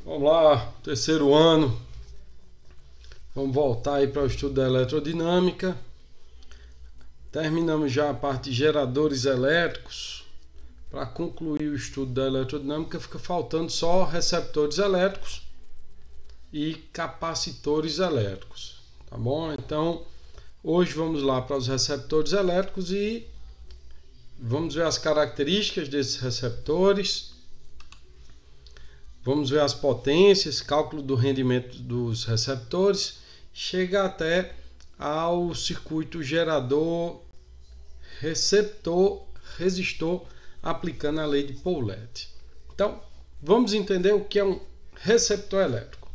Vamos lá, terceiro ano. Vamos voltar aí para o estudo da eletrodinâmica. Terminamos já a parte de geradores elétricos. Para concluir o estudo da eletrodinâmica, fica faltando só receptores elétricos e capacitores elétricos. Tá bom? Então, hoje vamos lá para os receptores elétricos e vamos ver as características desses receptores. Vamos ver as potências, cálculo do rendimento dos receptores, chega até ao circuito gerador, receptor, resistor, aplicando a lei de Paulet. Então, vamos entender o que é um receptor elétrico.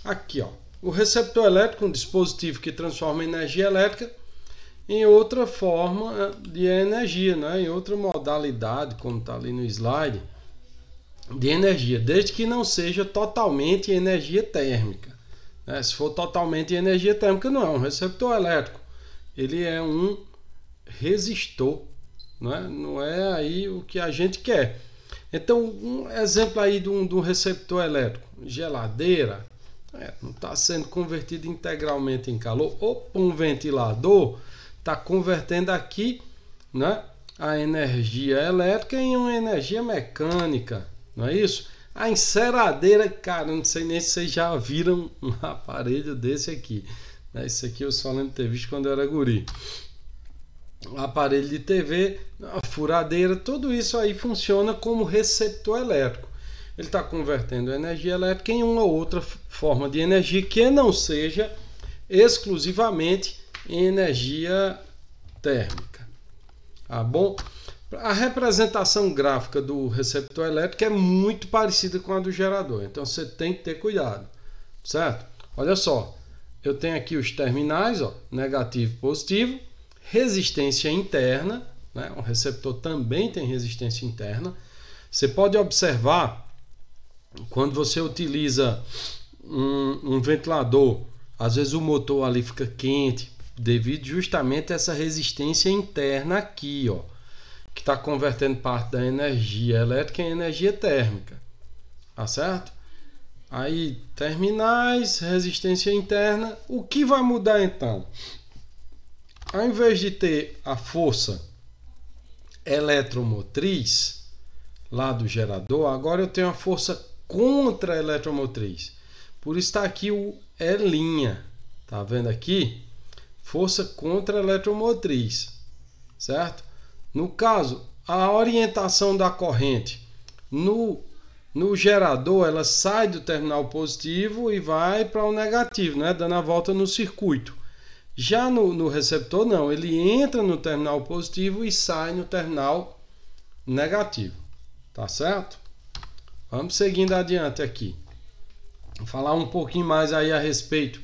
Aqui, ó, o receptor elétrico é um dispositivo que transforma energia elétrica em outra forma de energia, né? Em outra modalidade, como está ali no slide, de energia, desde que não seja totalmente energia térmica. Né? Se for totalmente energia térmica, não é um receptor elétrico, ele é um resistor, né? Não é aí o que a gente quer. Então, um exemplo aí de um receptor elétrico, geladeira, não está sendo convertido integralmente em calor, ou um ventilador está convertendo aqui, né, a energia elétrica em uma energia mecânica. Não é isso? A enceradeira, cara, não sei nem se vocês já viram um aparelho desse aqui. Esse aqui eu só lembro de ter visto quando eu era guri. Um aparelho de TV, a furadeira, tudo isso aí funciona como receptor elétrico. Ele está convertendo a energia elétrica em uma outra forma de energia que não seja exclusivamente em energia térmica. Tá bom? A representação gráfica do receptor elétrico é muito parecida com a do gerador, então você tem que ter cuidado, certo? Olha só, eu tenho aqui os terminais, ó, negativo e positivo, resistência interna, né? O receptor também tem resistência interna. Você pode observar, quando você utiliza um ventilador, às vezes o motor ali fica quente, devido justamente a essa resistência interna aqui, ó, que está convertendo parte da energia elétrica em energia térmica, tá certo? Aí, terminais, resistência interna. O que vai mudar então? Ao invés de ter a força eletromotriz lá do gerador, agora eu tenho a força contra-eletromotriz. Por isso está aqui o E', tá vendo aqui? Força contra-eletromotriz, certo? No caso, a orientação da corrente no gerador, ela sai do terminal positivo e vai para o negativo, né? Dando a volta no circuito. Já no receptor, não. Ele entra no terminal positivo e sai no terminal negativo. Tá certo? Vamos seguindo adiante aqui. Vou falar um pouquinho mais aí a respeito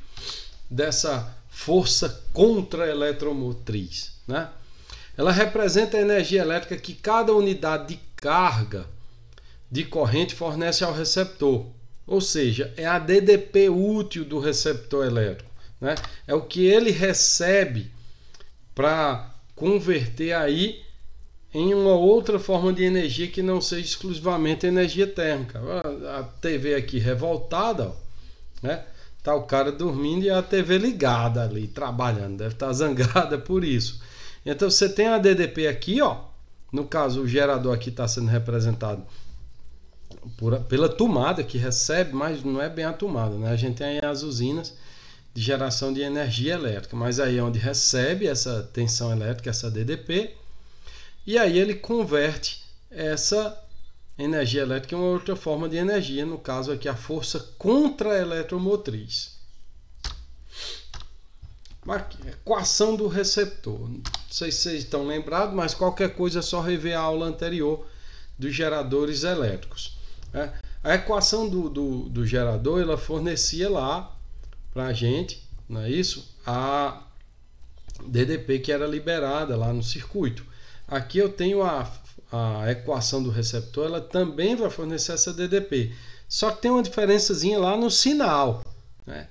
dessa força contra-eletromotriz, né? Ela representa a energia elétrica que cada unidade de carga de corrente fornece ao receptor. Ou seja, é a DDP útil do receptor elétrico, né? É o que ele recebe para converter aí em uma outra forma de energia que não seja exclusivamente energia térmica. A TV aqui revoltada, ó, né? Tá o cara dormindo e a TV ligada ali, trabalhando. Deve estar zangada por isso. Então você tem a DDP aqui, ó. No caso, o gerador aqui está sendo representado pela tomada que recebe, mas não é bem a tomada, né? A gente tem aí as usinas de geração de energia elétrica, mas aí é onde recebe essa tensão elétrica, essa DDP, e aí ele converte essa energia elétrica em uma outra forma de energia, no caso aqui a força contra-eletromotriz. Equação do receptor. Não sei se vocês estão lembrados, mas qualquer coisa é só rever a aula anterior dos geradores elétricos. A equação do gerador, ela fornecia lá para a gente, não é isso? A DDP que era liberada lá no circuito. Aqui eu tenho a equação do receptor, ela também vai fornecer essa DDP. Só que tem uma diferençazinha lá no sinal, né?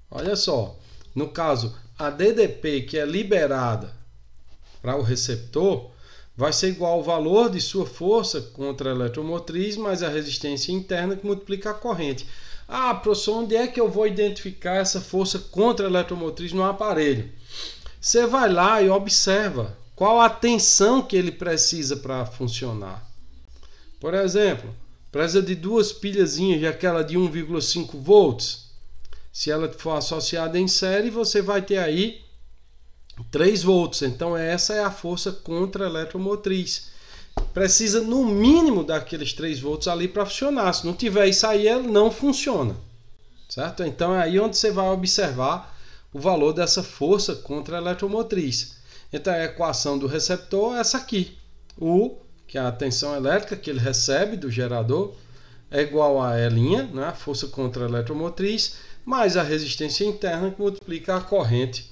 Olha só, no caso, a DDP que é liberada para o receptor vai ser igual ao valor de sua força contra a eletromotriz mais a resistência interna que multiplica a corrente. Ah, professor, onde é que eu vou identificar essa força contra a eletromotriz no aparelho? Você vai lá e observa qual a tensão que ele precisa para funcionar. Por exemplo, precisa de duas pilhazinhas de aquela de 1,5 volts. Se ela for associada em série, você vai ter aí 3 volts. Então essa é a força contra a eletromotriz. Precisa no mínimo daqueles 3 volts ali para funcionar. Se não tiver isso aí, ela não funciona. Certo? Então é aí onde você vai observar o valor dessa força contra a eletromotriz. Então a equação do receptor é essa aqui. U, que é a tensão elétrica que ele recebe do gerador, é igual a E', né, a força contra a eletromotriz, mais a resistência interna que multiplica a corrente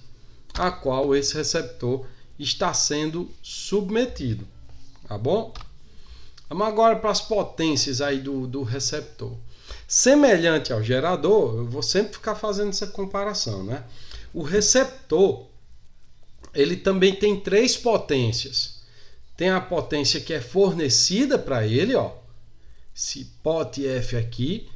a qual esse receptor está sendo submetido. Tá bom? Vamos agora para as potências aí do receptor. Semelhante ao gerador, eu vou sempre ficar fazendo essa comparação, né? O receptor, ele também tem 3 potências. Tem a potência que é fornecida para ele, ó. Esse pote F aqui,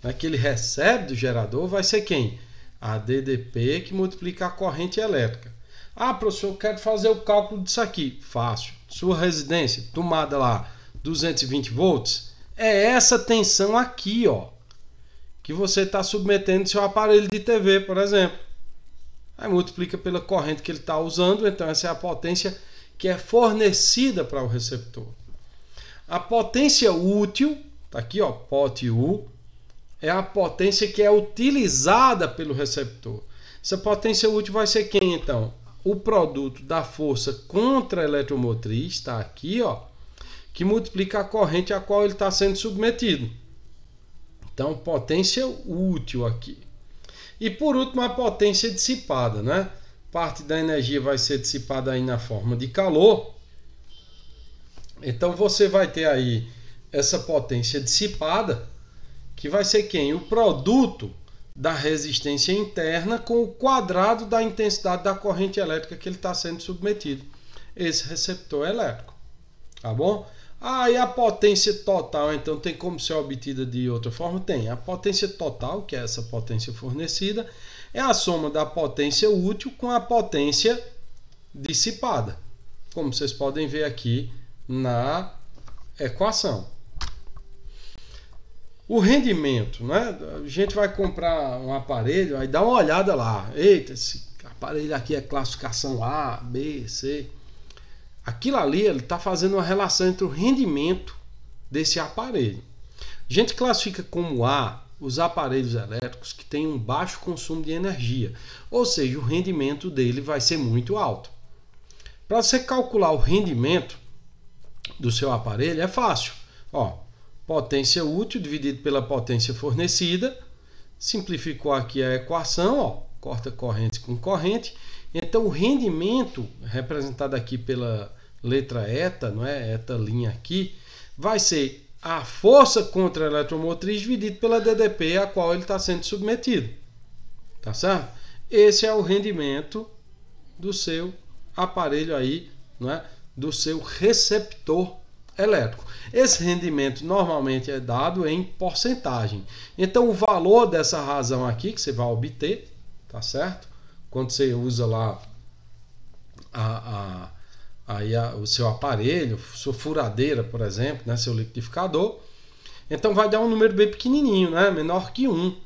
né, que ele recebe do gerador, vai ser quem? A DDP, que multiplica a corrente elétrica. Ah, professor, eu quero fazer o cálculo disso aqui. Fácil. Sua residência, tomada lá, 220 volts. É essa tensão aqui, ó, que você está submetendo seu aparelho de TV, por exemplo. Aí multiplica pela corrente que ele está usando. Então essa é a potência que é fornecida para o receptor. A potência útil, tá aqui, ó, pote U, é a potência que é utilizada pelo receptor. Essa potência útil vai ser quem, então? O produto da força contra a eletromotriz, está aqui, ó, que multiplica a corrente a qual ele está sendo submetido. Então, potência útil aqui. E por último, a potência dissipada, né? Parte da energia vai ser dissipada aí na forma de calor. Então você vai ter aí essa potência dissipada, que vai ser quem? O produto da resistência interna com o quadrado da intensidade da corrente elétrica que ele está sendo submetido. Esse receptor elétrico. Tá bom? E a potência total, então, tem como ser obtida de outra forma? Tem. A potência total, que é essa potência fornecida, é a soma da potência útil com a potência dissipada. Como vocês podem ver aqui na equação. O rendimento, né? A gente vai comprar um aparelho, aí dá uma olhada lá. Eita, esse aparelho aqui é classificação A, B, C. Aquilo ali, ele está fazendo uma relação entre o rendimento desse aparelho. A gente classifica como A os aparelhos elétricos que têm um baixo consumo de energia, ou seja, o rendimento dele vai ser muito alto. Para você calcular o rendimento do seu aparelho é fácil. Ó, potência útil dividido pela potência fornecida. Simplificou aqui a equação, ó, corta corrente com corrente. Então o rendimento, representado aqui pela letra eta, não é? Eta linha aqui, vai ser a força contra a eletromotriz dividido pela DDP a qual ele está sendo submetido. Tá certo? Esse é o rendimento do seu aparelho aí, não é? Do seu receptor elétrico. Esse rendimento normalmente é dado em porcentagem. Então o valor dessa razão aqui que você vai obter, tá certo? Quando você usa lá o seu aparelho, sua furadeira, por exemplo, né, seu liquidificador, então vai dar um número bem pequenininho, né, menor que 1.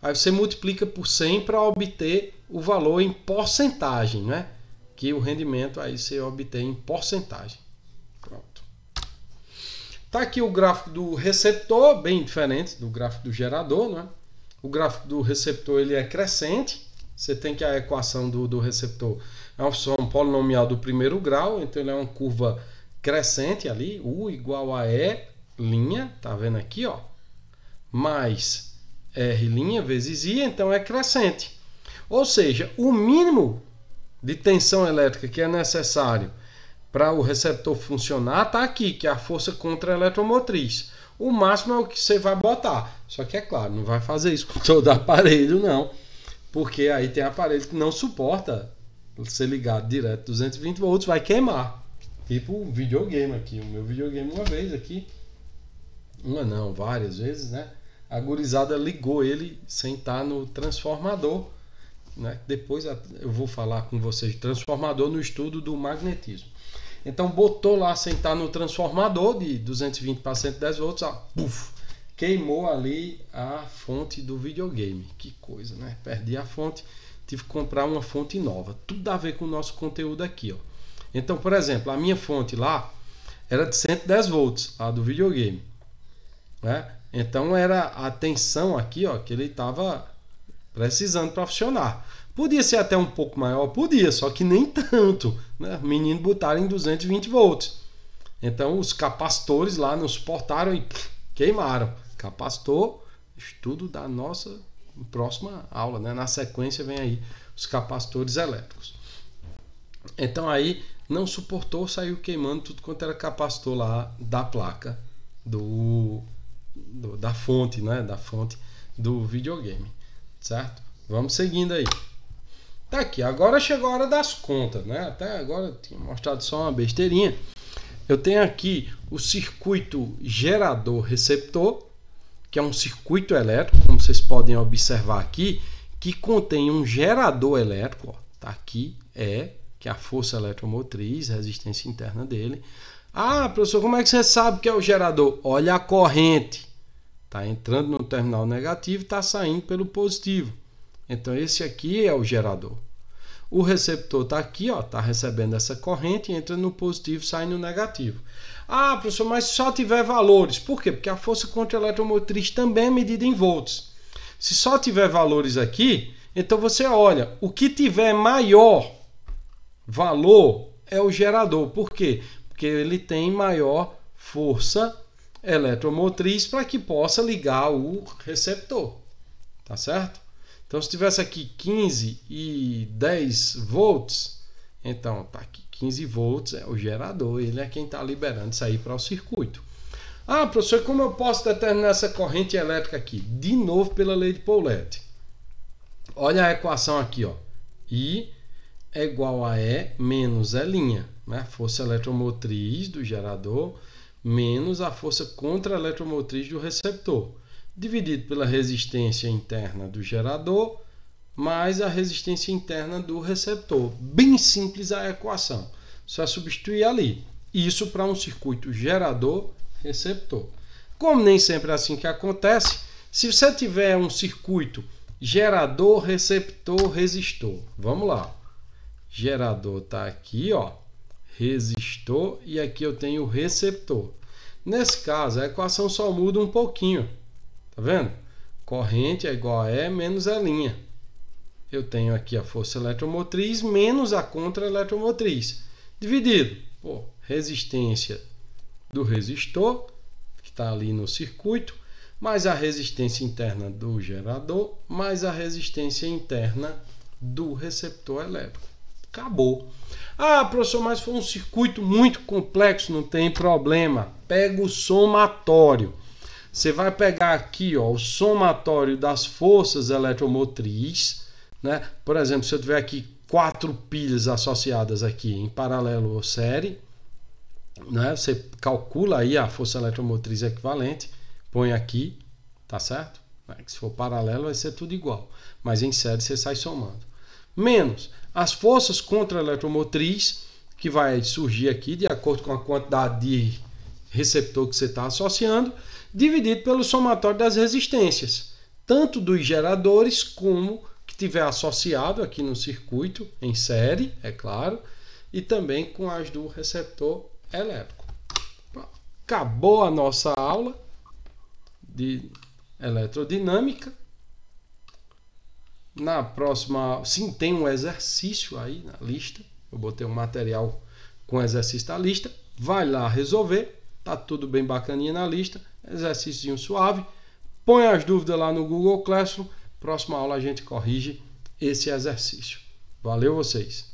Aí você multiplica por 100 para obter o valor em porcentagem, né, que o rendimento aí você obtém em porcentagem. Pronto. Tá aqui o gráfico do receptor, bem diferente do gráfico do gerador, né? O gráfico do receptor ele é crescente. Você tem que a equação do receptor é um polinomial do primeiro grau, então ele é uma curva crescente ali, U igual a E', tá vendo aqui, ó, mais R' vezes I, então é crescente. Ou seja, o mínimo de tensão elétrica que é necessário para o receptor funcionar está aqui, que é a força contra a eletromotriz. O máximo é o que você vai botar. Só que é claro, não vai fazer isso com todo aparelho, não. Porque aí tem aparelho que não suporta ser ligado direto 220 volts, vai queimar. Tipo o videogame aqui, o meu videogame uma vez aqui, várias vezes, né? A gurizada ligou ele sem estar no transformador, né? Depois eu vou falar com vocês de transformador no estudo do magnetismo. Então botou lá sem estar no transformador de 220 para 110 volts, puf, queimou ali a fonte do videogame. Que coisa, né? Perdi a fonte, tive que comprar uma fonte nova. Tudo a ver com o nosso conteúdo aqui, ó. Então, por exemplo, a minha fonte lá era de 110 volts, a do videogame, né? Então era a tensão aqui, ó, que ele estava precisando para funcionar. Podia ser até um pouco maior, podia, só que nem tanto, né? O menino botaram em 220 volts. Então os capacitores lá não suportaram e queimaram. Capacitor, estudo da nossa próxima aula, né? Na sequência vem aí os capacitores elétricos. Então aí não suportou, saiu queimando tudo quanto era capacitor lá da placa da fonte, né? Da fonte do videogame, certo? Vamos seguindo aí. Tá aqui, agora chegou a hora das contas, né? Até agora eu tinha mostrado só uma besteirinha. Eu tenho aqui o circuito gerador-receptor, que é um circuito elétrico, como vocês podem observar aqui, que contém um gerador elétrico, ó, tá aqui, que é a força eletromotriz, resistência interna dele. Ah, professor, como é que você sabe que é o gerador? Olha a corrente. Está entrando no terminal negativo e está saindo pelo positivo. Então esse aqui é o gerador. O receptor está aqui, está recebendo essa corrente, entra no positivo e sai no negativo. Ah, professor, mas só tiver valores. Por quê? Porque a força contra-eletromotriz também é medida em volts. Se só tiver valores aqui, então você olha, o que tiver maior valor é o gerador. Por quê? Porque ele tem maior força eletromotriz para que possa ligar o receptor. Tá certo? Então se tivesse aqui 15 e 10 volts, então tá aqui 15 volts é o gerador, ele é quem está liberando isso aí para o circuito. Ah, professor, como eu posso determinar essa corrente elétrica aqui? De novo pela lei de Paulet. Olha a equação aqui, ó. I é igual a E menos E', né? Força eletromotriz do gerador menos a força contra-eletromotriz do receptor, dividido pela resistência interna do gerador mais a resistência interna do receptor. Bem simples a equação. Só substituir ali. Isso para um circuito gerador-receptor. Como nem sempre é assim que acontece, se você tiver um circuito gerador, receptor, resistor. Vamos lá. Gerador está aqui, ó. Resistor e aqui eu tenho o receptor. Nesse caso, a equação só muda um pouquinho. Tá vendo? Corrente é igual a E menos E'. Eu tenho aqui a força eletromotriz menos a contra-eletromotriz. Dividido por resistência do resistor, que está ali no circuito, mais a resistência interna do gerador, mais a resistência interna do receptor elétrico. Acabou. Ah, professor, mas foi um circuito muito complexo, não tem problema. Pega o somatório. Você vai pegar aqui, ó, o somatório das forças eletromotrizes, né? Por exemplo, se eu tiver aqui 4 pilhas associadas aqui em paralelo ou série, né? Você calcula aí a força eletromotriz equivalente, põe aqui, tá certo? Se for paralelo vai ser tudo igual, mas em série você sai somando. Menos as forças contra-eletromotriz, que vai surgir aqui de acordo com a quantidade de receptor que você está associando, dividido pelo somatório das resistências, tanto dos geradores como que tiver associado aqui no circuito, em série, é claro, e também com as do receptor elétrico. Acabou a nossa aula de eletrodinâmica. Na próxima, sim, tem um exercício aí na lista. Eu botei um material com exercício da lista. Vai lá resolver. Tá tudo bem bacaninha na lista. Exercício suave. Põe as dúvidas lá no Google Classroom. Próxima aula a gente corrige esse exercício. Valeu vocês!